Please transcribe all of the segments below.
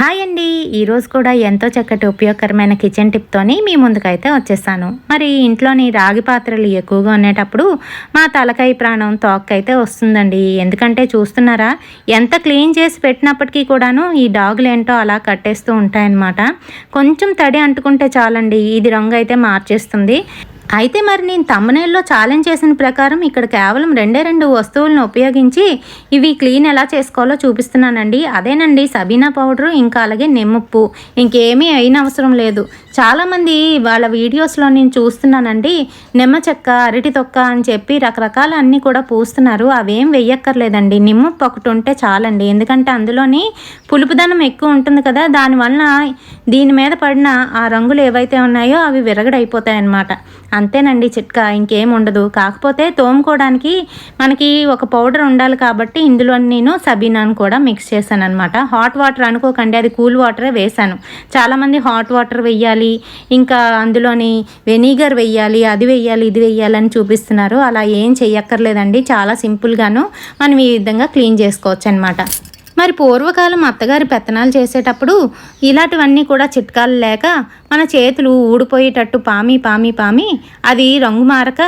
Hi అండి, ఈరోజు కూడా ఎంతో చక్కటి ఉపయోగకరమైన కిచెన్ టిప్తోని మీ ముందుకైతే వచ్చేసాను. మరి ఇంట్లోని రాగి పాత్రలు ఎక్కువగా ఉండేటప్పుడు మా తలకాయ ప్రాణం తోక్కైతే వస్తుందండి. ఎందుకంటే చూస్తున్నారా, ఎంత క్లీన్ చేసి పెట్టినప్పటికీ కూడాను ఈ డాగులు ఏంటో అలా కట్టేస్తూ ఉంటాయన్నమాట. కొంచెం తడి అంటుకుంటే చాలండి, ఇది రంగు అయితే మార్చేస్తుంది. అయితే మరి నేను తమ్మునేల్లో ఛాలెంజ్ చేసిన ప్రకారం ఇక్కడ కేవలం రెండు వస్తువులను ఉపయోగించి ఇవి క్లీన్ ఎలా చేసుకోవాలో చూపిస్తున్నానండి. అదేనండి సబీనా పౌడరు, ఇంకా అలాగే నిమ్మప్పు. ఇంకేమీ అయిన అవసరం లేదు. చాలామంది వాళ్ళ వీడియోస్లో నేను చూస్తున్నానండి, నిమ్మ చెక్క, అరటి తొక్క అని చెప్పి రకరకాల అన్నీ కూడా పూస్తున్నారు. అవేం వెయ్యక్కర్లేదండి, నిమ్మప్పు ఒకటి ఉంటే చాలండి. ఎందుకంటే అందులోని పులుపుదనం ఎక్కువ ఉంటుంది కదా, దానివల్ల దీని మీద పడిన ఆ రంగులు ఏవైతే ఉన్నాయో అవి విరగడైపోతాయి అన్నమాట. అంతేనండి చిట్కా, ఇంకేం ఉండదు. కాకపోతే తోముకోవడానికి మనకి ఒక పౌడర్ ఉండాలి కాబట్టి ఇందులో నేను సబీనాను కూడా మిక్స్ చేశాను అనమాట. హాట్ వాటర్ అనుకోకండి, అది కూల్ వాటరే వేశాను. చాలామంది హాట్ వాటర్ వెయ్యాలి, ఇంకా అందులోని వెనిగర్ వెయ్యాలి, అది వెయ్యాలి, ఇది వెయ్యాలని చూపిస్తున్నారు. అలా ఏం చెయ్యక్కర్లేదండి, చాలా సింపుల్గాను మనం ఈ విధంగా క్లీన్ చేసుకోవచ్చు అనమాట. మరి పూర్వకాలం అత్తగారి పెత్తనాలు చేసేటప్పుడు ఇలాంటివన్నీ కూడా చిట్కాలు లేక మన చేతులు ఊడిపోయేటట్టు పామి అది రంగు మారక,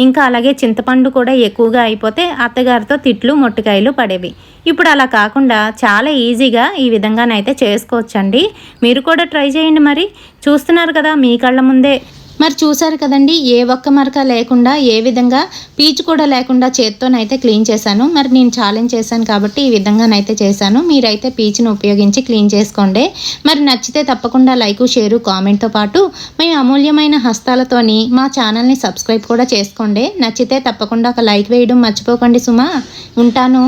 ఇంకా అలాగే చింతపండు కూడా ఎక్కువగా అయిపోతే అత్తగారితో తిట్లు మొట్టికాయలు పడేవి. ఇప్పుడు అలా కాకుండా చాలా ఈజీగా ఈ విధంగానైతే చేసుకోవచ్చండి. మీరు కూడా ట్రై చేయండి. మరి చూస్తున్నారు కదా మీ కళ్ళ ముందే. మరి చూసారు కదండి, ఏ ఒక్క మరక లేకుండా, ఏ విధంగా పీచు కూడా లేకుండా చేత్తోనైతే క్లీన్ చేశాను. మరి నేను ఛాలెంజ్ చేశాను కాబట్టి ఈ విధంగానైతే చేశాను. మీరైతే పీచును ఉపయోగించి క్లీన్ చేసుకోండి. మరి నచ్చితే తప్పకుండా లైక్, షేరు, కామెంట్తో పాటు మీ అమూల్యమైన హస్తాలతోని మా ఛానల్ని సబ్స్క్రైబ్ కూడా చేసుకోండి. నచ్చితే తప్పకుండా ఒక లైక్ వేయడం మర్చిపోకండి సుమా. ఉంటాను.